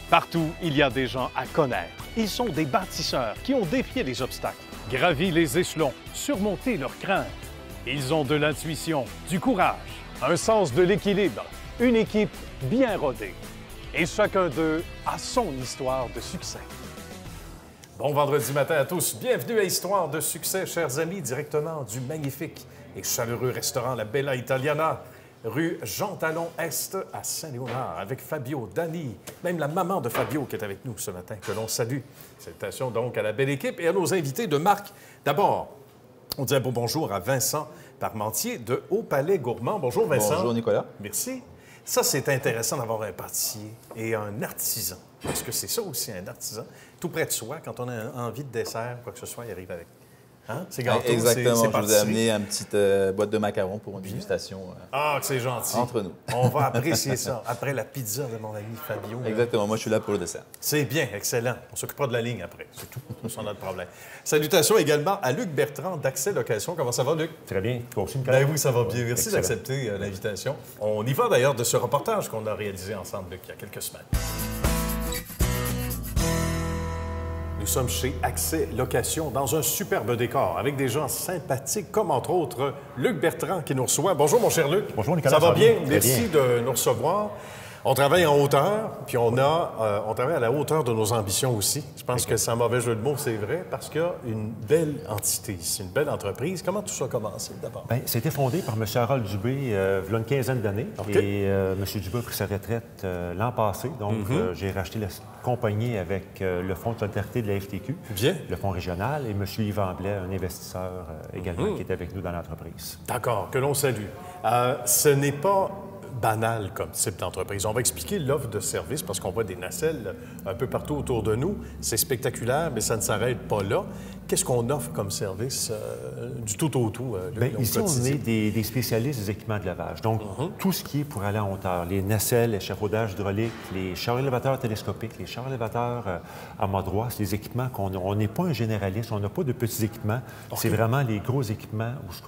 Partout, il y a des gens à connaître. Ils sont des bâtisseurs qui ont défié les obstacles, gravi les échelons, surmonté leurs craintes. Ils ont de l'intuition, du courage, un sens de l'équilibre, une équipe bien rodée. Et chacun d'eux a son histoire de succès. Bon vendredi matin à tous. Bienvenue à Histoire de succès, chers amis, directement du magnifique et chaleureux restaurant La Bella Italiana, rue Jean-Talon Est à Saint-Léonard, avec Fabio, Dani, même la maman de Fabio qui est avec nous ce matin, que l'on salue. Salutations donc à la belle équipe et à nos invités de marque. D'abord, on dit un beau bonjour à Vincent Parmentier de Haut Palais Gourmand. Bonjour Vincent. Bonjour Nicolas. Merci. Ça, c'est intéressant d'avoir un pâtissier et un artisan, parce que c'est ça aussi, un artisan. Tout près de soi, quand on a envie de dessert, quoi que ce soit, il arrive avec. Hein? C'est gâteau, exactement. c'est je vous ai amené une petite boîte de macarons pour une dégustation. Ah, que c'est gentil. Entre nous. On va apprécier ça après la pizza de mon ami Fabio. Exactement. Moi, je suis là pour le dessert. C'est bien, excellent. On s'occupera de la ligne après. C'est tout. C'est notre problème. Salutations également à Luc Bertrand d'Accès Location. Comment ça va, Luc? Très bien. Toi aussi, Ben oui, ça va bien. Merci d'accepter l'invitation. On y va d'ailleurs de ce reportage qu'on a réalisé ensemble, Luc, il y a quelques semaines. Nous sommes chez Accès Location dans un superbe décor avec des gens sympathiques comme entre autres Luc Bertrand qui nous reçoit. Bonjour mon cher Luc. Bonjour Nicolas. Ça va bien? Très Merci bien. de nous recevoir. On travaille en hauteur, puis on travaille à la hauteur de nos ambitions aussi. Je pense que c'est un mauvais jeu de mots, c'est vrai, parce qu'il y a une belle entité ici, une belle entreprise. Comment tout ça a commencé d'abord? Bien, c'était fondé par M. Harold Dubé il y a une quinzaine d'années. OK. Et M. Dubé a pris sa retraite l'an passé. Donc, j'ai racheté la compagnie avec le Fonds de solidarité de la FTQ, Bien. le Fonds régional, et M. Yvan Blais, un investisseur également, qui est avec nous dans l'entreprise. D'accord, que l'on salue. Ce n'est pas banal comme type d'entreprise. On va expliquer l'offre de service parce qu'on voit des nacelles un peu partout autour de nous. C'est spectaculaire, mais ça ne s'arrête pas là. Qu'est-ce qu'on offre comme service du tout au tout? Bien, ici, on est des spécialistes des équipements de lavage. Donc, tout ce qui est pour aller en hauteur, les nacelles, l'échafaudage hydraulique, les chars élévateurs télescopiques, les chars élévateurs à mât droit, c'est des équipements on n'est pas un généraliste, on n'a pas de petits équipements. Okay. C'est vraiment les gros équipements où ce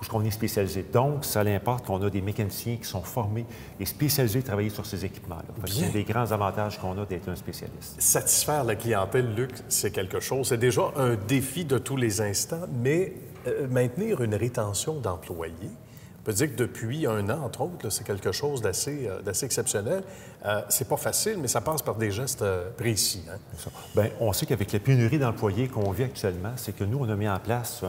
qu'on est spécialisé. Donc, ça importe qu'on a des mécaniciens qui sont formés et spécialisés à travailler sur ces équipements-là. C'est des grands avantages qu'on a d'être un spécialiste. Satisfaire la clientèle, Luc, c'est quelque chose. C'est déjà un défi de tous les instants, mais maintenir une rétention d'employés, on peut dire que depuis un an, entre autres, c'est quelque chose d'assez exceptionnel. C'est pas facile, mais ça passe par des gestes précis. Hein? Bien, on sait qu'avec la pénurie d'employés qu'on vit actuellement, c'est que nous, on a mis en place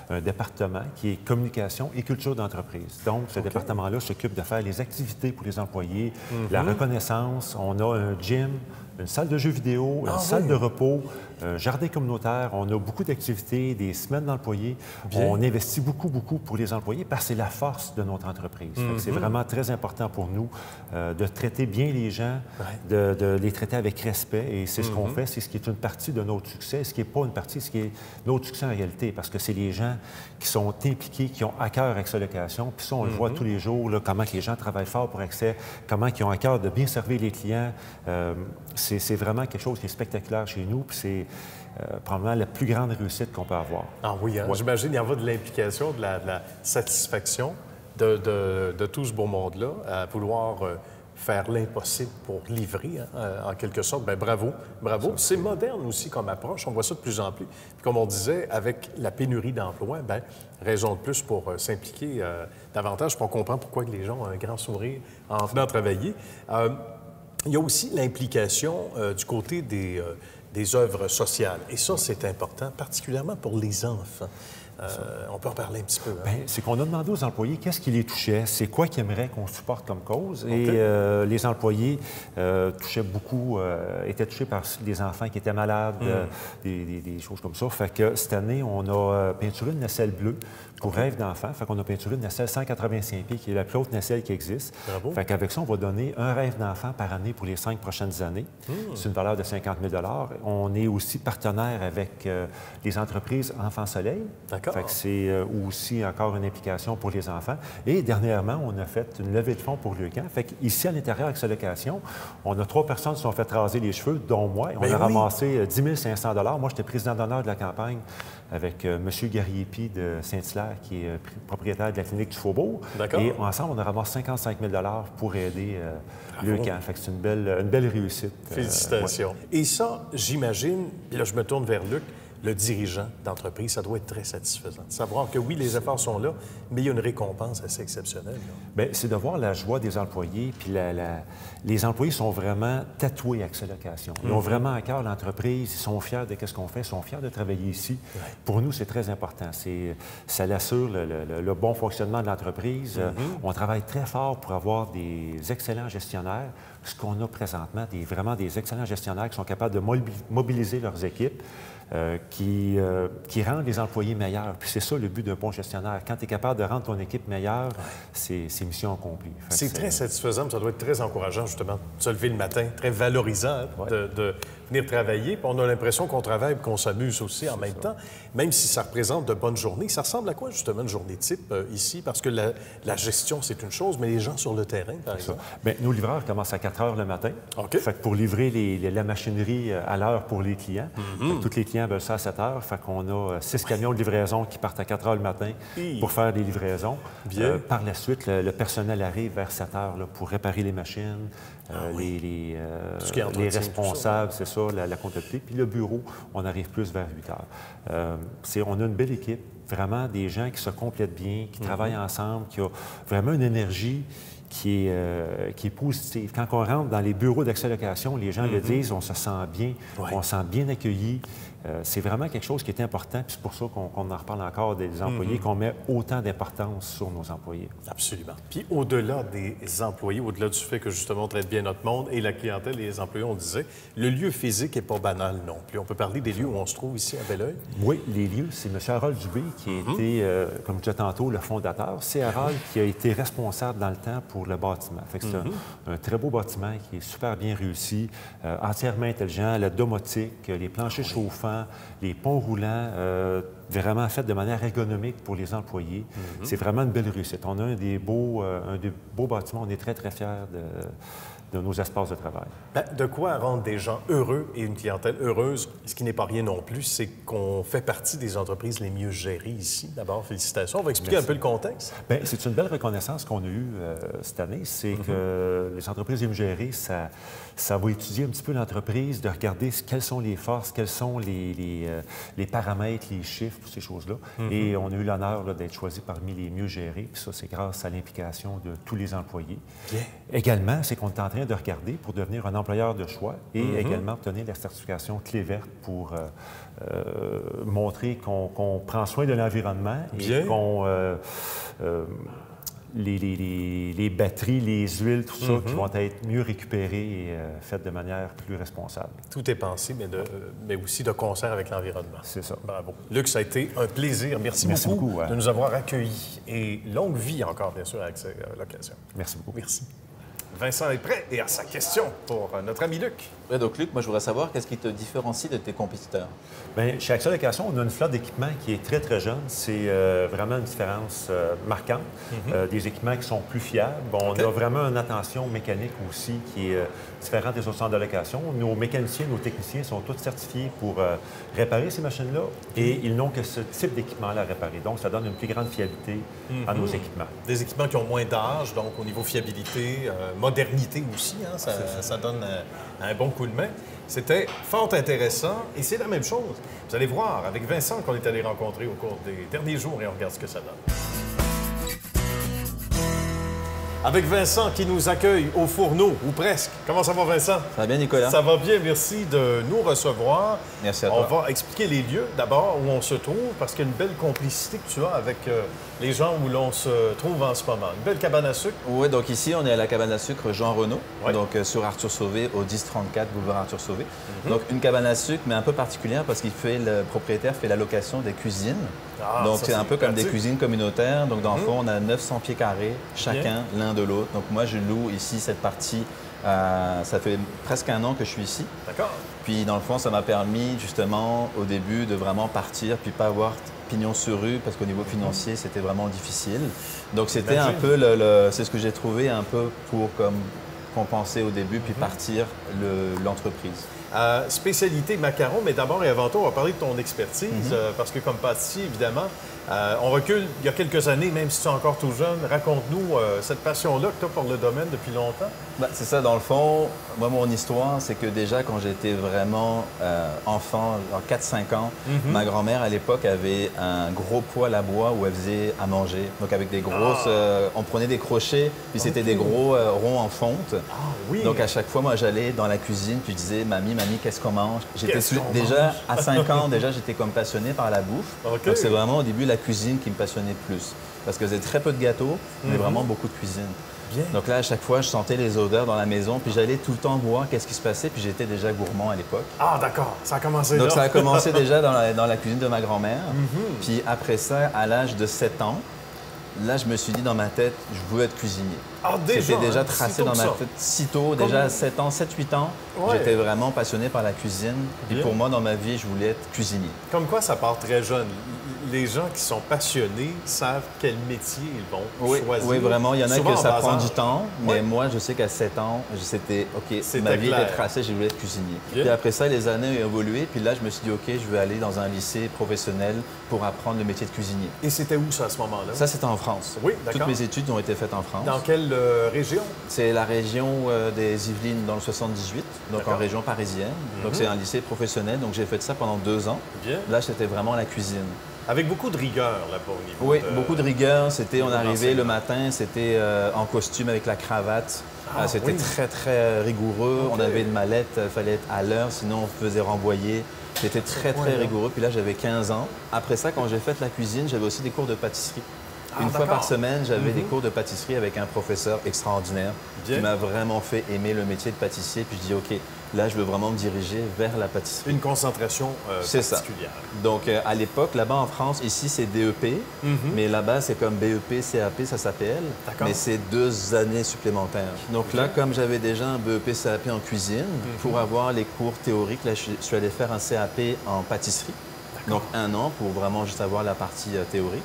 un département qui est communication et culture d'entreprise. Donc, ce département-là s'occupe de faire les activités pour les employés, la reconnaissance. On a un gym, une salle de jeux vidéo, une salle de repos, un jardin communautaire. On a beaucoup d'activités, des semaines d'employés. On investit beaucoup pour les employés parce que c'est la force de notre entreprise. C'est vraiment très important pour nous de traiter bien les gens, de les traiter avec respect. Et c'est ce qu'on fait, c'est ce qui est une partie de notre succès, ce qui n'est pas une partie, ce qui est notre succès en réalité, parce que c'est les gens qui sont impliqués, qui ont à cœur Accès Location. Puis ça, on le voit tous les jours, là, comment que les gens travaillent fort pour Accès, comment ils ont à cœur de bien servir les clients. C'est vraiment quelque chose qui est spectaculaire chez nous, puis c'est probablement la plus grande réussite qu'on peut avoir. Ah oui, hein? J'imagine qu'il y en va de l'implication, de la satisfaction de tout ce beau monde-là, à vouloir faire l'impossible pour livrer, hein, en quelque sorte. Bien, bravo, bravo. C'est moderne aussi comme approche, on voit ça de plus en plus. Puis comme on disait, avec la pénurie d'emploi, bien, raison de plus pour s'impliquer davantage, pour comprendre pourquoi les gens ont un grand sourire en venant travailler. Il y a aussi l'implication du côté des œuvres sociales. Et ça, c'est important, particulièrement pour les enfants. On peut en parler un petit peu. Hein? Bien, c'est qu'on a demandé aux employés qu'est-ce qui les touchait, c'est quoi qu'ils aimeraient qu'on supporte comme cause. Et les employés touchaient beaucoup, étaient touchés par des enfants qui étaient malades, des choses comme ça. Fait que cette année, on a peinturé une nacelle bleue pour Rêve d'enfant. Fait qu'on a peinturé une nacelle 185 pieds, qui est la plus haute nacelle qui existe. Bravo. Fait qu'avec ça, on va donner un rêve d'enfant par année pour les 5 prochaines années. C'est une valeur de 50 000 $. On est aussi partenaire avec les entreprises Enfants Soleil, D'accord. Fait que c'est aussi encore une implication pour les enfants. Et dernièrement, on a fait une levée de fonds pour le camp. Fait qu'ici, à l'intérieur, avec sa location, on a 3 personnes qui se sont fait raser les cheveux, dont moi. Et on a ramassé 10 500 $. Moi, j'étais président d'honneur de la campagne avec M. Gariepi de Saint-Hilaire, qui est propriétaire de la clinique du Faubourg. D'accord. Et ensemble, on a ramassé 55 000 $ pour aider le camp. Fait que c'est une belle réussite. Félicitations. Ouais. Et ça, j'imagine, puis là, je me tourne vers Luc, le dirigeant d'entreprise, ça doit être très satisfaisant. De savoir que oui, les efforts sont là, mais il y a une récompense assez exceptionnelle. Bien, c'est de voir la joie des employés, puis les employés sont vraiment tatoués avec cette location. Ils ont vraiment à cœur l'entreprise, ils sont fiers de ce qu'on fait, ils sont fiers de travailler ici. Ouais. Pour nous, c'est très important. Ça assure le bon fonctionnement de l'entreprise. On travaille très fort pour avoir des excellents gestionnaires. Ce qu'on a présentement, vraiment des excellents gestionnaires qui sont capables de mobiliser leurs équipes. Qui rendent les employés meilleurs. Puis c'est ça le but d'un bon gestionnaire. Quand tu es capable de rendre ton équipe meilleure, c'est mission accomplie. C'est très satisfaisant, mais ça doit être très encourageant, justement, de se lever le matin, très valorisant de venir travailler. Puis on a l'impression qu'on travaille et qu'on s'amuse aussi en même temps, même si ça représente de bonnes journées. Ça ressemble à quoi, justement, une journée type ici? Parce que la gestion, c'est une chose, mais les gens sur le terrain, par exemple. Bien, nos livreurs commencent à 4 heures le matin. OK. Fait que pour livrer la machinerie à l'heure pour les clients, tous les clients veulent ça à 7 heures. Fait qu'on a 6 camions de livraison qui partent à 4 heures le matin pour faire des livraisons. Bien. Par la suite, le personnel arrive vers 7 heures là, pour réparer les machines, les responsables, c'est ça, la comptabilité. Puis le bureau, on arrive plus vers 8 heures. On a une belle équipe, vraiment des gens qui se complètent bien, qui travaillent ensemble, qui ont vraiment une énergie qui est positive. Quand on rentre dans les bureaux d'accès-location, les gens le disent, on se sent bien, on se sent bien accueilli. C'est vraiment quelque chose qui est important, puis c'est pour ça qu'on en reparle encore des employés, qu'on met autant d'importance sur nos employés. Absolument. Puis au-delà des employés, au-delà du fait que justement on traite bien notre monde et la clientèle et les employés, on disait, le lieu physique n'est pas banal non plus. On peut parler des lieux où on se trouve ici à Belleuil? Oui, les lieux, c'est M. Harold Dubé qui a été, comme je disais tantôt, le fondateur. C'est Harold qui a été responsable dans le temps pour le bâtiment. Fait que c'est un très beau bâtiment qui est super bien réussi, entièrement intelligent, la domotique, les planchers chauffants, les ponts roulants, vraiment fait de manière ergonomique pour les employés. C'est vraiment une belle réussite. On a un des beaux bâtiments. On est très, très fiers de nos espaces de travail. Bien, de quoi rendre des gens heureux et une clientèle heureuse, ce qui n'est pas rien non plus, c'est qu'on fait partie des entreprises les mieux gérées ici. D'abord, félicitations. On va expliquer un peu le contexte. Bien, c'est une belle reconnaissance qu'on a eue cette année. C'est que les entreprises les mieux gérées, ça va étudier un petit peu l'entreprise, de regarder quelles sont les forces, quels sont les paramètres, les chiffres, toutes ces choses-là. Et on a eu l'honneur d'être choisi parmi les mieux gérés. Puis ça, c'est grâce à l'implication de tous les employés. Bien. Également, c'est qu'on est en train de regarder pour devenir un employeur de choix et également obtenir la certification clé verte pour montrer qu'on prend soin de l'environnement et qu'on... les batteries, les huiles, tout ça, qui vont être mieux récupérées et faites de manière plus responsable. Tout est pensé, mais aussi de concert avec l'environnement. C'est ça. Bravo. Luc, ça a été un plaisir. Merci beaucoup de nous avoir accueillis. Et longue vie encore, bien sûr, avec cette location. Merci beaucoup. Merci. Vincent est prêt et à sa question pour notre ami Luc. Ouais, donc, Luc, moi, je voudrais savoir qu'est-ce qui te différencie de tes compétiteurs? Bien, chez Accès Location, on a une flotte d'équipements qui est très, très jeune. C'est vraiment une différence marquante. Des équipements qui sont plus fiables. Bon, on a vraiment une attention mécanique aussi qui est différente des autres centres de location. Nos mécaniciens, nos techniciens sont tous certifiés pour réparer ces machines-là et ils n'ont que ce type d'équipement-là à réparer. Donc, ça donne une plus grande fiabilité à nos équipements. Des équipements qui ont moins d'âge, donc au niveau fiabilité, modernité aussi, hein, ça donne un bon coup de main. C'était fort intéressant et c'est la même chose. Vous allez voir avec Vincent qu'on est allé rencontrer au cours des derniers jours et on regarde ce que ça donne. Avec Vincent qui nous accueille au Fourneau, ou presque. Comment ça va, Vincent? Ça va bien, Nicolas? Ça va bien, merci de nous recevoir. Merci à toi. On va expliquer les lieux d'abord où on se trouve, parce qu'il y a une belle complicité que tu as avec les gens où l'on se trouve en ce moment. Une belle cabane à sucre. Oui, donc ici, on est à la cabane à sucre Jean Renaud, Ouais. donc sur Arthur Sauvé, au 1034 boulevard Arthur Sauvé. Donc une cabane à sucre, mais un peu particulière parce le propriétaire fait la location des cuisines. Donc ça, c'est un peu comme des pratique. cuisines communautaires. Donc dans le fond, on a 900 pieds carrés, chacun l'un de l'autre. Donc moi, je loue ici cette partie. Ça fait presque 1 an que je suis ici. D'accord. Puis dans le fond, ça m'a permis justement au début de vraiment partir, puis pignon sur rue parce qu'au niveau financier, c'était vraiment difficile. Donc c'était un peu, c'est ce que j'ai trouvé un peu pour comme compenser au début puis partir l'entreprise. Spécialité macaron, mais d'abord et avant tout, on va parler de ton expertise, parce que comme pâtissier, évidemment, on recule il y a quelques années, même si tu es encore tout jeune. Raconte-nous cette passion-là que tu as pour le domaine depuis longtemps. Ben, c'est ça, dans le fond, moi, mon histoire, c'est que déjà, quand j'étais vraiment enfant, genre 4-5 ans, ma grand-mère, à l'époque, avait un gros poêle à bois où elle faisait à manger. Donc, avec des grosses... on prenait des crochets, puis c'était des gros ronds en fonte. Ah oui! Donc, à chaque fois, moi, j'allais dans la cuisine, puis je disais, mamie, qu'est-ce qu'on mange? Déjà, à 5 ans, déjà, j'étais comme passionné par la bouffe. Okay. Donc, c'est vraiment au début la cuisine qui me passionnait plus. Parce que j'ai très peu de gâteaux, mais vraiment beaucoup de cuisine. Bien. Donc là, à chaque fois, je sentais les odeurs dans la maison, puis j'allais tout le temps voir qu'est-ce qui se passait, puis j'étais déjà gourmand à l'époque. Ah, d'accord. Ça a commencé là. Donc ça a commencé déjà dans la cuisine de ma grand-mère. Puis après ça, à l'âge de 7 ans, là, je me suis dit dans ma tête, je veux être cuisinier. Ah, déjà, c'était déjà tracé dans ma tête si tôt, déjà à 7 ans, 7-8 ans. Ouais. J'étais vraiment passionné par la cuisine. Puis pour moi, dans ma vie, je voulais être cuisinier. Comme quoi, ça part très jeune. Les gens qui sont passionnés savent quel métier ils vont choisir. Oui, vraiment. Il y en a souvent que ça en prend bas du âge. temps, mais Ouais. moi, je sais qu'à 7 ans, c'était OK, ma vie clair. était tracée, je voulais être cuisinier. Bien. Puis après ça, les années ont évolué, puis là, je me suis dit OK, je vais aller dans un lycée professionnel pour apprendre le métier de cuisinier. Et c'était où ça à ce moment-là? Ça, c'était en France. Oui, d'accord. Toutes mes études ont été faites en France. Dans quelle région? C'est la région des Yvelines dans le 78, donc en D'accord. région parisienne. Donc c'est un lycée professionnel, donc j'ai fait ça pendant 2 ans. Bien. Là, c'était vraiment la cuisine. Avec beaucoup de rigueur, là-bas, au niveau Oui, de... beaucoup de rigueur. C'était, on niveau arrivait d'enseignement. le matin, c'était en costume avec la cravate. Ah, C'était oui. très, très rigoureux. OK. On avait une mallette, il fallait être à l'heure, sinon on se faisait renvoyer. C'était très, très rigoureux. Puis là, j'avais 15 ans. Après ça, quand j'ai fait la cuisine, j'avais aussi des cours de pâtisserie. Une fois d'accord. par semaine, j'avais des cours de pâtisserie avec un professeur extraordinaire Bien. qui m'a vraiment fait aimer le métier de pâtissier. Puis je dis, OK, là, je veux vraiment me diriger vers la pâtisserie. Une concentration C'est ça. particulière. Donc, à l'époque, là-bas en France, ici, c'est DEP, mais là-bas, c'est comme BEP, CAP, ça s'appelle. D'accord. Mais c'est 2 années supplémentaires. Donc là, comme j'avais déjà un BEP, CAP en cuisine, pour avoir les cours théoriques, là, je suis allé faire un CAP en pâtisserie. Donc, 1 an pour vraiment juste avoir la partie théorique.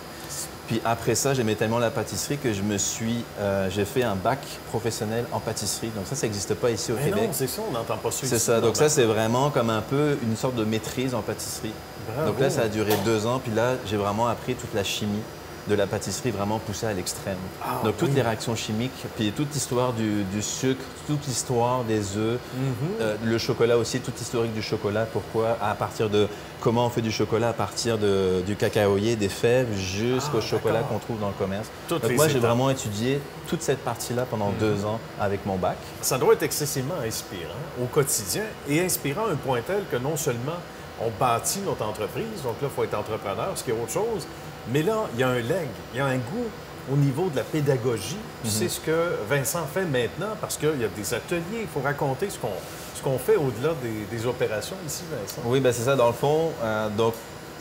Puis après ça, j'aimais tellement la pâtisserie que j'ai fait un bac professionnel en pâtisserie. Donc ça n'existe pas ici au Mais Québec. non, c'est ça, on n'entend pas ça C'est ici, ça. Donc ça, normalement. c'est vraiment comme un peu une sorte de maîtrise en pâtisserie. Bravo. Donc là, ça a duré 2 ans. Puis là, j'ai vraiment appris toute la chimie de la pâtisserie vraiment poussée à l'extrême. Ah, Donc toutes oui. les réactions chimiques, puis toute l'histoire du sucre, toute l'histoire des œufs, le chocolat aussi, toute l'historique du chocolat. Pourquoi à partir de comment on fait du chocolat à partir du cacaoyer, des fèves, jusqu'au chocolat qu'on trouve dans le commerce. Toutes Donc les moi, j'ai étapes. vraiment étudié toute cette partie-là pendant 2 ans avec mon bac. Ça doit être excessivement inspirant au quotidien et inspirant à un point tel que non seulement on bâtit notre entreprise, donc là, il faut être entrepreneur, ce qui est autre chose, mais là, il y a un leg, il y a un goût au niveau de la pédagogie. Puis c'est ce que Vincent fait maintenant parce qu'il y a des ateliers, il faut raconter ce qu'on fait au-delà des opérations ici, Vincent. Oui, ben c'est ça, dans le fond. Donc,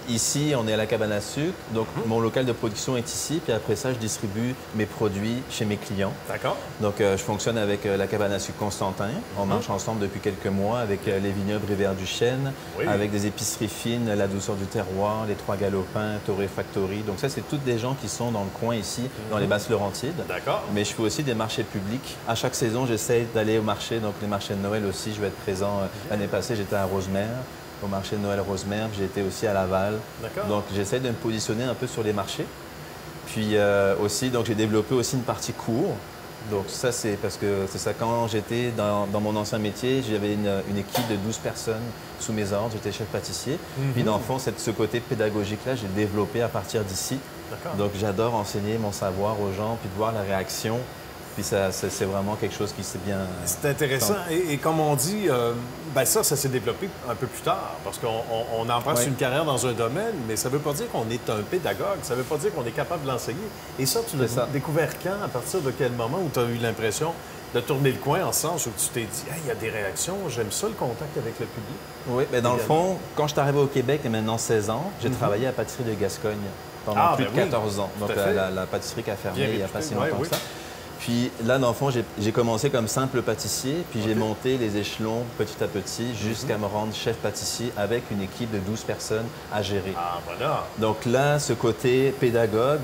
ici, on est à la cabane à sucre. Donc, mon local de production est ici. Puis après ça, je distribue mes produits chez mes clients. D'accord? Donc, je fonctionne avec la cabane à sucre Constantin. On marche ensemble depuis quelques mois avec les vignobles Rivière-du-Chêne, Oui. avec des épiceries fines, La Douceur du Terroir, les Trois Galopins, Torré Factory. Donc, ça, c'est toutes des gens qui sont dans le coin ici, dans les Basses-Laurentides. D'accord. Mais je fais aussi des marchés publics. À chaque saison, j'essaie d'aller au marché. Donc, les marchés de Noël aussi, je vais être présent. L'année passée, j'étais à Rosemère, au marché de Noël Rosemère. J'ai été aussi à Laval. D'accord. Donc, j'essaie de me positionner un peu sur les marchés. Puis aussi, donc j'ai développé aussi une partie cours. Donc ça, c'est parce que c'est ça, quand j'étais dans mon ancien métier, j'avais une équipe de 12 personnes sous mes ordres, j'étais chef pâtissier. Puis dans le fond, ce côté pédagogique-là, j'ai développé à partir d'ici. D'accord. Donc j'adore enseigner mon savoir aux gens, puis de voir la réaction. Puis ça, c'est vraiment quelque chose qui s'est bien... C'est intéressant. Et comme on dit, ben ça s'est développé un peu plus tard parce qu'on embrasse Oui. une carrière dans un domaine, mais ça ne veut pas dire qu'on est un pédagogue, ça ne veut pas dire qu'on est capable de l'enseigner. Et ça, tu l'as C'est ça. découvert quand? À partir de quel moment où tu as eu l'impression de tourner le coin en ce sens où tu t'es dit, hey, il y a des réactions, j'aime ça le contact avec le public? Oui, mais dans le Également. fond, quand je suis arrivé au Québec, il y a maintenant 16 ans, j'ai travaillé à la pâtisserie de Gascogne pendant Ah, plus ben de oui, 14 ans. tout Donc à fait. la pâtisserie qui a fermé Bien il n'y a pas si réputé, longtemps ouais, que ça. Puis là, dans le fond, j'ai commencé comme simple pâtissier, puis j'ai monté les échelons petit à petit jusqu'à me rendre chef pâtissier avec une équipe de 12 personnes à gérer. Ah, voilà. Donc là, ce côté pédagogue,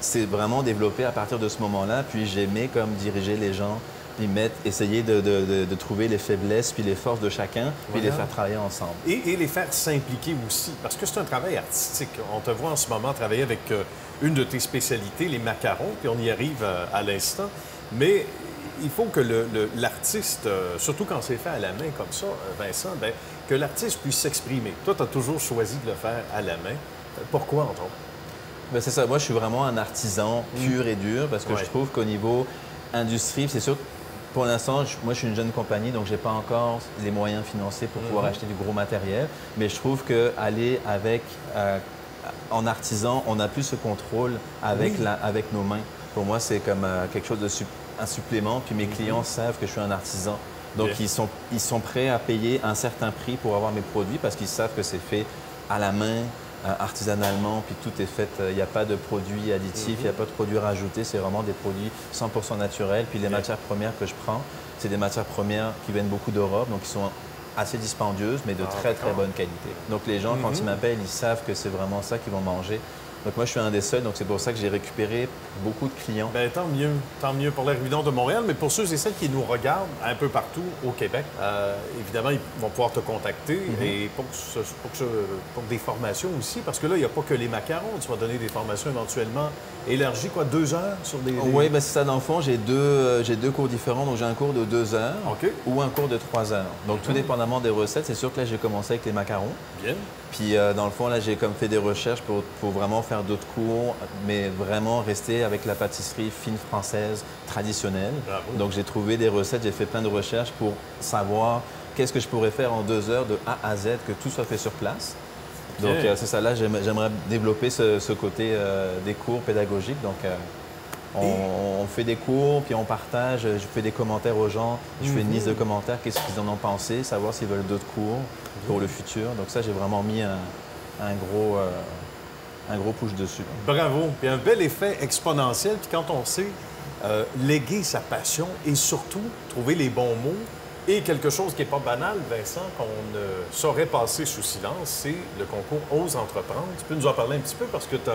c'est vraiment développé à partir de ce moment-là. Puis j'aimais comme diriger les gens, puis essayer de trouver les faiblesses puis les forces de chacun, puis les faire travailler ensemble. Et les faire s'impliquer aussi, parce que c'est un travail artistique. On te voit en ce moment travailler avec une de tes spécialités, les macarons, puis on y arrive à l'instant. Mais il faut que l'artiste, surtout quand c'est fait à la main comme ça, Vincent, bien, que l'artiste puisse s'exprimer. Toi, tu as toujours choisi de le faire à la main. Pourquoi, entre autres? Bien, c'est ça. Moi, je suis vraiment un artisan pur et dur parce que je trouve qu'au niveau industrie, c'est sûr que pour l'instant, moi, je suis une jeune compagnie, donc je n'ai pas encore les moyens financiers pour pouvoir acheter du gros matériel. Mais je trouve qu'aller avec, en artisan, on a plus ce contrôle avec, avec nos mains. Pour moi, c'est comme quelque chose un supplément. Puis mes clients savent que je suis un artisan. Donc, ils sont prêts à payer un certain prix pour avoir mes produits parce qu'ils savent que c'est fait à la main, artisanalement, puis tout est fait. Il n'y a pas de produits additifs, il n'y a pas de produits rajoutés. C'est vraiment des produits 100% naturels. Puis les matières premières que je prends, c'est des matières premières qui viennent beaucoup d'Europe, donc qui sont assez dispendieuses, mais de très, très bonne qualité. Donc les gens, quand ils m'appellent, ils savent que c'est vraiment ça qu'ils vont manger. Donc moi, je suis un des seuls, donc c'est pour ça que j'ai récupéré beaucoup de clients. Bien, tant mieux pour l'Air évident de Montréal, mais pour ceux et celles qui nous regardent un peu partout au Québec, évidemment, ils vont pouvoir te contacter et pour des formations aussi, parce que là, il n'y a pas que les macarons, tu vas donner des formations éventuellement élargies, quoi, 2 heures sur des... Oui, bien c'est ça, dans le fond, j'ai deux cours différents, donc j'ai un cours de 2 heures ou un cours de 3 heures. Donc tout dépendamment des recettes, c'est sûr que là, j'ai commencé avec les macarons. Bien. Puis dans le fond, là, j'ai comme fait des recherches pour vraiment faire d'autres cours, mais vraiment rester avec la pâtisserie fine française traditionnelle. Bravo. Donc j'ai trouvé des recettes, j'ai fait plein de recherches pour savoir qu'est-ce que je pourrais faire en 2 heures de A à Z, que tout soit fait sur place. Donc c'est ça, là, j'aimerais développer ce côté des cours pédagogiques. Donc on fait des cours, puis on partage, je fais des commentaires aux gens, je fais une liste de commentaires, qu'est-ce qu'ils en ont pensé, savoir s'ils veulent d'autres cours pour le futur. Donc ça, j'ai vraiment mis un gros push dessus. Bravo. Puis un bel effet exponentiel. Puis quand on sait léguer sa passion et surtout trouver les bons mots et quelque chose qui n'est pas banal, Vincent, qu'on ne saurait passer sous silence, c'est le concours Ose entreprendre. Tu peux nous en parler un petit peu parce que tu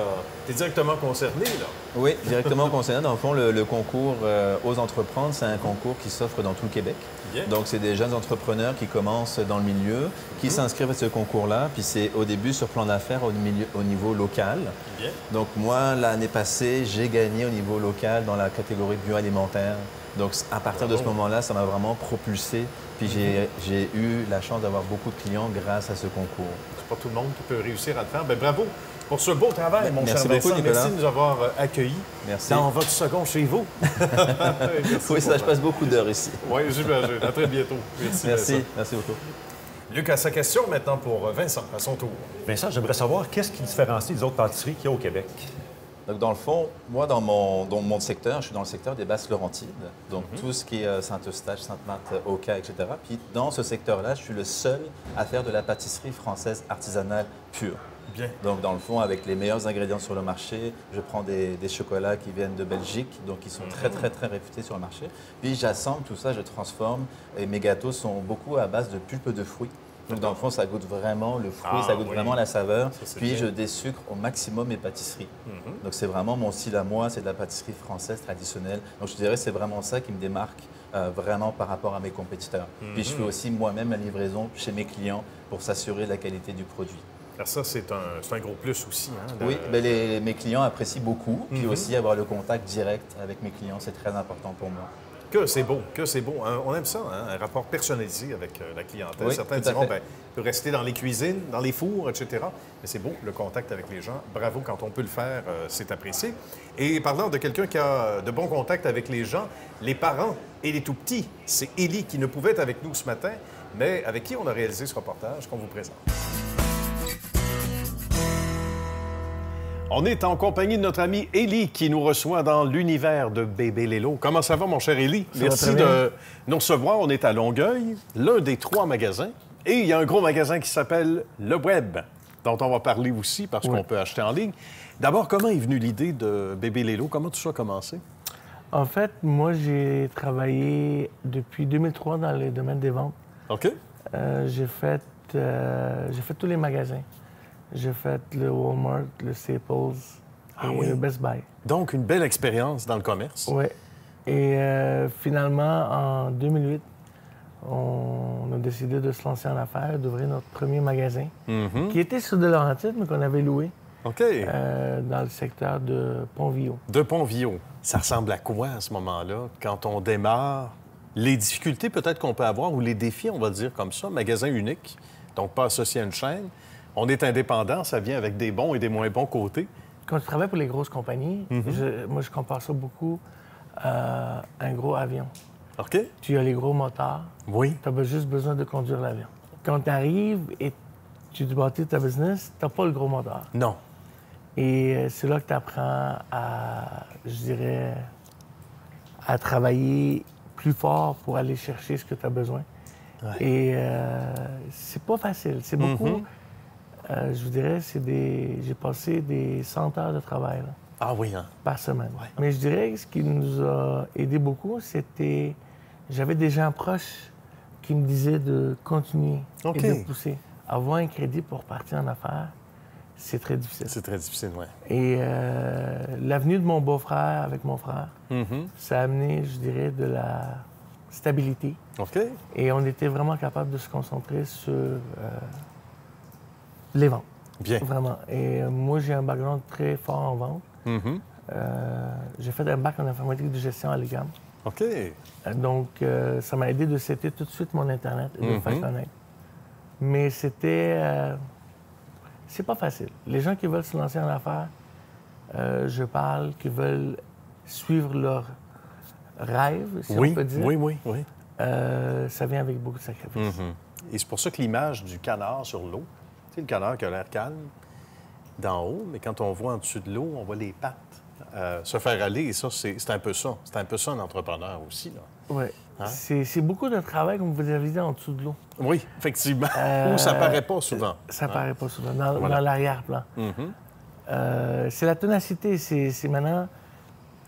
es directement concerné, là. Oui, directement concerné. Dans le fond, le concours Ose entreprendre, c'est un concours qui s'offre dans tout le Québec. Bien. Donc, c'est des jeunes entrepreneurs qui commencent dans le milieu, qui s'inscrivent à ce concours-là. Puis c'est au début sur plan d'affaires au niveau local. Bien. Donc, moi, l'année passée, j'ai gagné au niveau local dans la catégorie bioalimentaire. Donc, à partir de ce moment-là, ça m'a vraiment propulsé. Puis j'ai eu la chance d'avoir beaucoup de clients grâce à ce concours. C'est pas tout le monde qui peut réussir à le faire. Bien, bravo pour ce beau travail, mon cher Merci beaucoup, Vincent. Nicolas. Merci de nous avoir accueillis Merci. dans votre second chez vous. Oui, ça, je passe beaucoup d'heures ici. Oui, j'imagine. À très bientôt. Merci. Merci. Vincent. Merci beaucoup. Luc a sa question maintenant pour Vincent, à son tour. Vincent, j'aimerais savoir qu'est-ce qui différencie les autres pâtisseries qu'il y a au Québec? Donc, dans le fond, moi, dans mon secteur, je suis dans le secteur des Basses-Laurentides. Donc, tout ce qui est Saint-Eustache, Sainte-Marthe, Oka, etc. Puis, dans ce secteur-là, je suis le seul à faire de la pâtisserie française artisanale pure. Bien. Donc, dans le fond, avec les meilleurs ingrédients sur le marché, je prends des chocolats qui viennent de Belgique, donc qui sont très, très, très réputés sur le marché. Puis, j'assemble tout ça, je transforme. Et mes gâteaux sont beaucoup à base de pulpe de fruits. Donc, dans le fond, ça goûte vraiment le fruit, ça goûte vraiment la saveur. Puis, je désucre au maximum mes pâtisseries. Donc, c'est vraiment mon style à moi, c'est de la pâtisserie française traditionnelle. Donc, je dirais que c'est vraiment ça qui me démarque vraiment par rapport à mes compétiteurs. Puis, je fais aussi moi-même la livraison chez mes clients pour s'assurer de la qualité du produit. Alors ça, c'est un gros plus aussi. Hein, Oui, ben mes clients apprécient beaucoup. Puis aussi, avoir le contact direct avec mes clients, c'est très important pour moi. Que c'est beau, que c'est beau. On aime ça, hein, un rapport personnalisé avec la clientèle. Oui, certains tout à diront, fait. bien, peut rester dans les cuisines, dans les fours, etc. Mais c'est beau, le contact avec les gens. Bravo, quand on peut le faire, c'est apprécié. Et parlant de quelqu'un qui a de bons contacts avec les gens, les parents et les tout-petits, c'est Élie qui ne pouvait être avec nous ce matin, mais avec qui on a réalisé ce reportage qu'on vous présente. On est en compagnie de notre ami Élie qui nous reçoit dans l'univers de Bébé Lélo. Comment ça va, mon cher Élie? Merci de nous recevoir. On est à Longueuil, l'un des 3 magasins. Et il y a un gros magasin qui s'appelle Le Web, dont on va parler aussi parce qu'on peut acheter en ligne. D'abord, comment est venue l'idée de Bébé Lélo? Comment tout ça a commencé? En fait, moi, j'ai travaillé depuis 2003 dans le domaine des ventes. OK. J'ai fait tous les magasins. J'ai fait le Walmart, le Staples et le Best Buy. Donc, une belle expérience dans le commerce. Oui. Et finalement, en 2008, on a décidé de se lancer en affaires, d'ouvrir notre premier magasin, qui était sur de Laurentides, mais qu'on avait loué OK. dans le secteur de Pont-Villot. De Pont-Villot. Ça ressemble à quoi à ce moment-là, quand on démarre? Les difficultés peut-être qu'on peut avoir, ou les défis, on va dire comme ça. Magasin unique, donc pas associé à une chaîne. On est indépendant, ça vient avec des bons et des moins bons côtés. Quand tu travailles pour les grosses compagnies, moi, je compare ça beaucoup à un gros avion. OK. Tu as les gros moteurs, Oui. tu as juste besoin de conduire l'avion. Quand tu arrives et tu bâtis ta business, tu n'as pas le gros moteur. Non. Et c'est là que tu apprends à, je dirais, à travailler plus fort pour aller chercher ce que tu as besoin. Ouais. Et c'est pas facile. C'est beaucoup, je vous dirais, j'ai passé des 100 heures de travail là, Ah oui, hein? par semaine. Ouais. Mais je dirais que ce qui nous a aidé beaucoup, c'était, j'avais des gens proches qui me disaient de continuer OK. et de pousser. Avoir un crédit pour partir en affaires, c'est très difficile. C'est très difficile, oui. Et l'avenue de mon beau-frère avec mon frère, ça a amené, je dirais, de la stabilité. OK. Et on était vraiment capable de se concentrer sur les ventes. Bien. Vraiment. Et moi, j'ai un background très fort en vente. J'ai fait un bac en informatique de gestion à l'UQAM. OK. Donc, ça m'a aidé de setter tout de suite mon Internet et de me faire connaître. Mais c'était... c'est pas facile. Les gens qui veulent se lancer en affaires, je parle, qui veulent suivre leur rêve, si on peut dire. Oui. Ça vient avec beaucoup de sacrifices. Et c'est pour ça que l'image du canard sur l'eau, tu sais, le canard qui a l'air calme d'en haut, mais quand on voit en dessus de l'eau, on voit les pattes se faire aller. Et ça, c'est un peu ça. C'est un peu ça, un entrepreneur aussi, là. Oui. Hein? C'est beaucoup de travail, comme vous avez dit, en dessous de l'eau. Oui, effectivement. Ou ça paraît pas souvent. Ça paraît pas souvent, dans Voilà. l'arrière-plan. C'est la ténacité. C'est maintenant,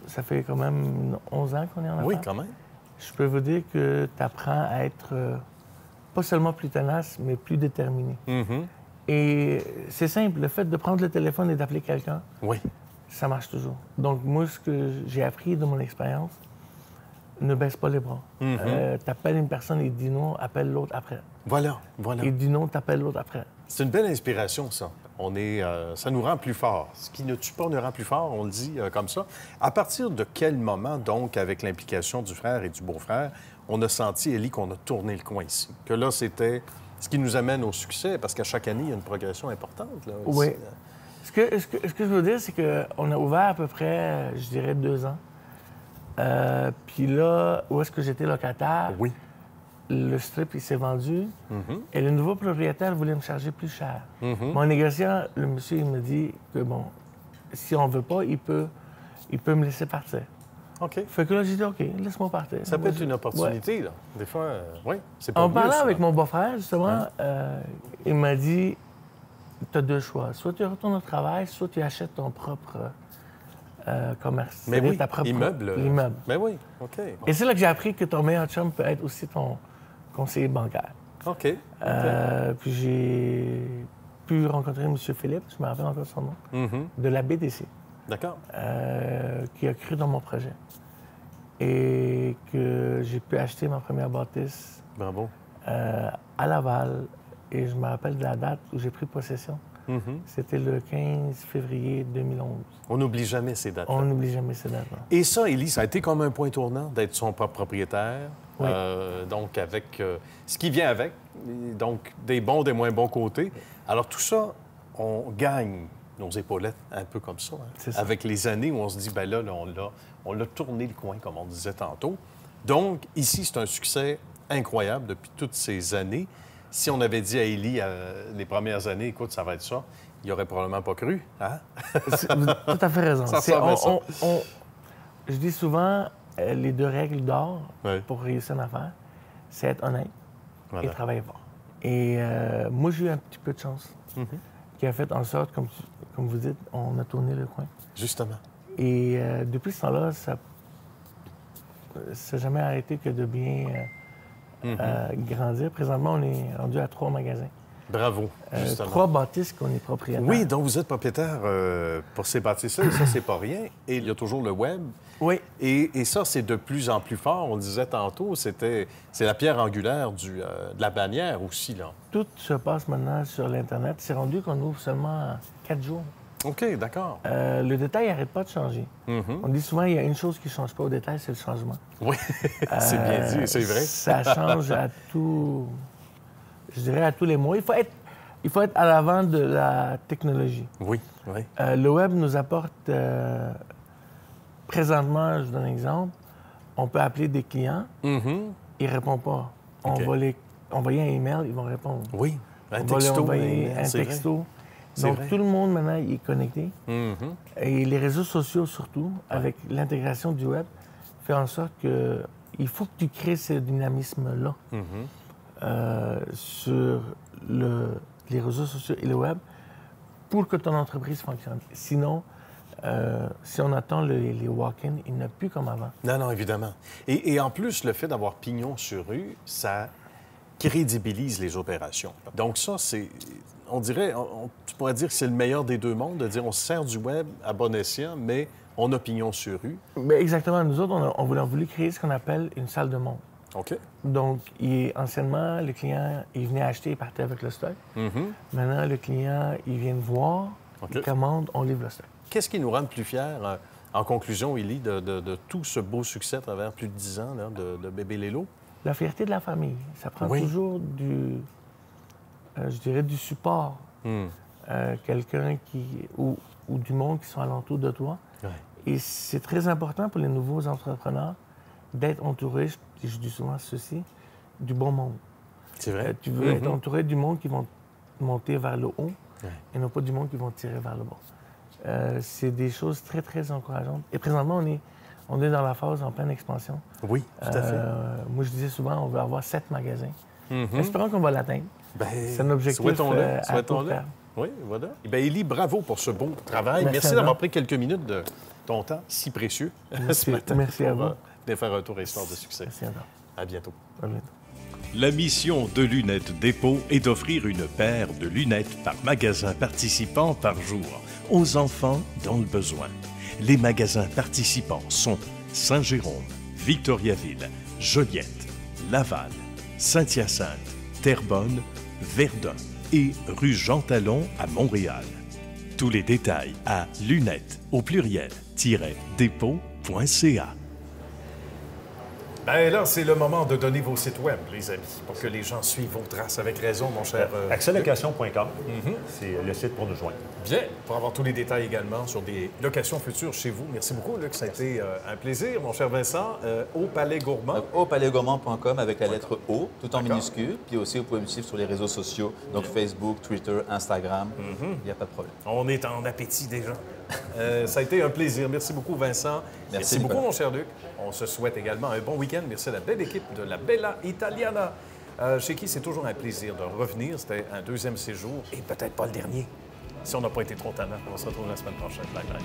ça fait quand même 11 ans qu'on est en affaires. Oui, quand même. Je peux vous dire que tu apprends à être pas seulement plus tenace, mais plus déterminé. Et c'est simple, le fait de prendre le téléphone et d'appeler quelqu'un, Oui. ça marche toujours. Donc moi, ce que j'ai appris de mon expérience, ne baisse pas les bras. T'appelles une personne et dis non, appelle l'autre après. Voilà. Et dis non, t'appelles l'autre après. C'est une belle inspiration, ça. Ça nous rend plus forts. Ce qui ne tue pas nous rend plus forts, on le dit comme ça. À partir de quel moment, donc, avec l'implication du frère et du beau-frère, on a senti, Élie, qu'on a tourné le coin ici? Que là, c'était ce qui nous amène au succès, parce qu'à chaque année, il y a une progression importante. Là, ici. Oui. Ce que je veux dire, c'est qu'on a ouvert à peu près, je dirais, 2 ans. Puis là, où est-ce que j'étais locataire, Oui. le strip, il s'est vendu. Et le nouveau propriétaire voulait me charger plus cher. Mon négociant, le monsieur, il me dit que, bon, si on veut pas, il peut me laisser partir. OK. Fait que là, j'ai dit, OK, laisse-moi partir. Ça peut être une opportunité, là. Des fois, oui, c'est pas En mieux, parlant ça. avec mon beau-frère, justement, il m'a dit, tu as 2 choix. Soit tu retournes au travail, soit tu achètes ton propre commerce. Mais C'est-à-dire oui, ta propre immeuble. l'immeuble. Mais oui, OK. Et c'est là que j'ai appris que ton meilleur chum peut être aussi ton conseiller bancaire. OK. Puis j'ai pu rencontrer M. Philippe, je me rappelle encore son nom, de la BDC, D'accord. qui a cru dans mon projet. Et que j'ai pu acheter ma première bâtisse Bravo. à Laval. Et je me rappelle de la date où j'ai pris possession. C'était le 15 février 2011. On n'oublie jamais ces dates. On n'oublie jamais ces dates-là. Et ça, Élie, ça a été comme un point tournant d'être son propre propriétaire. Oui. Donc, avec ce qui vient avec, donc des bons, des moins bons côtés. Alors, tout ça, on gagne nos épaulettes un peu comme ça. Hein, C'est ça. avec les années où on se dit, ben là, on l'a tourné le coin, comme on disait tantôt. Donc, ici, c'est un succès incroyable depuis toutes ces années. Si on avait dit à Élie les premières années, écoute, ça va être ça, il n'aurait probablement pas cru. Hein? Vous avez tout à fait raison. Ça ressemble à ça. Je dis souvent, les 2 règles d'or Oui. pour réussir une affaire, c'est être honnête Voilà. et travailler fort. Et moi, j'ai eu un petit peu de chance qui a fait en sorte, comme vous dites, on a tourné le coin. Justement. Et depuis ce temps-là, ça n'a jamais arrêté que de bien grandir. Présentement, on est rendu à 3 magasins. Bravo, justement. 3 bâtisses qu'on est propriétaire. Oui, donc vous êtes propriétaire pour ces bâtisses-là, et ça, c'est pas rien. Et il y a toujours le web. Oui. Et ça, c'est de plus en plus fort. On le disait tantôt, c'est la pierre angulaire de la bannière aussi, là. Tout se passe maintenant sur l'Internet. C'est rendu qu'on ouvre seulement 4 jours. OK, d'accord. Le détail n'arrête pas de changer. On dit souvent, il y a une chose qui ne change pas au détail, c'est le changement. Oui, c'est bien dit, c'est vrai. Ça change à tout... Je dirais à tous les mois. Il faut être à l'avant de la technologie. Oui, oui. Le web nous apporte... présentement, je vous donne un exemple, on peut appeler des clients, ils ne répondent pas. On va les envoyer un email, ils vont répondre. Oui, On va leur envoyer un c'est texto. vrai. Donc, vrai. tout le monde, maintenant, il est connecté. Et les réseaux sociaux, surtout, avec l'intégration du web, fait en sorte que il faut que tu crées ce dynamisme-là sur les réseaux sociaux et le web pour que ton entreprise fonctionne. Sinon, si on attend les walk-ins, il n'y en a plus comme avant. Non, non, évidemment. Et en plus, le fait d'avoir pignon sur rue, ça crédibilise les opérations. Donc ça, c'est... On dirait, tu pourrais dire que c'est le meilleur des deux mondes, de dire on se sert du web à bon escient, mais on a pignon sur rue. Bien, exactement. Nous autres, on a voulu créer ce qu'on appelle une salle de monde. OK. Donc, anciennement, le client, il venait acheter, il partait avec le stock. Maintenant, le client, il vient voir, il commande, on livre le stock. Qu'est-ce qui nous rend le plus fiers, en conclusion, Élie, de tout ce beau succès à travers plus de 10 ans là, de Bébé Lélo? La fierté de la famille. Ça prend toujours je dirais, du support. Quelqu'un ou du monde qui sont alentour de toi. Ouais. Et c'est très important pour les nouveaux entrepreneurs d'être entouré, je dis souvent ceci, du bon monde. C'est vrai. Tu veux être entouré du monde qui vont monter vers le haut et non pas du monde qui vont tirer vers le bas. C'est des choses très, très encourageantes. Et présentement, on est dans la phase en pleine expansion. Oui, tout à fait. Moi, je disais souvent, on veut avoir 7 magasins. Espérons qu'on va l'atteindre. Ben, c'est un objectif à court terme. Oui, voilà. Eh bien, Élie, bravo pour ce beau travail. Merci d'avoir pris quelques minutes de ton temps si précieux ce matin. Merci à vous. De faire un tour à Histoire de succès. Merci à vous. À bientôt. À bientôt. La mission de Lunettes Dépôt est d'offrir une paire de lunettes par magasin participant par jour aux enfants dans le besoin. Les magasins participants sont Saint-Jérôme, Victoriaville, Joliette, Laval, Saint-Hyacinthe, Terrebonne, Verdun et rue Jean Talon à Montréal. Tous les détails à lunettes au pluriel-dépôt.ca. Bien là, c'est le moment de donner vos sites web, les amis, pour que les gens suivent vos traces avec raison, mon cher. Acceslocation.com, c'est le site pour nous joindre. Bien, pour avoir tous les détails également sur des locations futures chez vous. Merci beaucoup, Luc. Ça a été un plaisir, mon cher Vincent. Au Palais Gourmand. Aupalaisgourmand.com avec la lettre O, tout en minuscule. Puis aussi, vous pouvez me suivre sur les réseaux sociaux, donc Facebook, Twitter, Instagram. Il n'y a pas de problème. On est en appétit déjà. Ça a été un plaisir. Merci beaucoup, Vincent. Merci beaucoup, mon cher Luc. On se souhaite également un bon week-end. Merci à la belle équipe de la Bella Italiana, chez qui c'est toujours un plaisir de revenir. C'était un deuxième séjour et peut-être pas le dernier. Si on n'a pas été trop tannant, on se retrouve la semaine prochaine. Bye bye.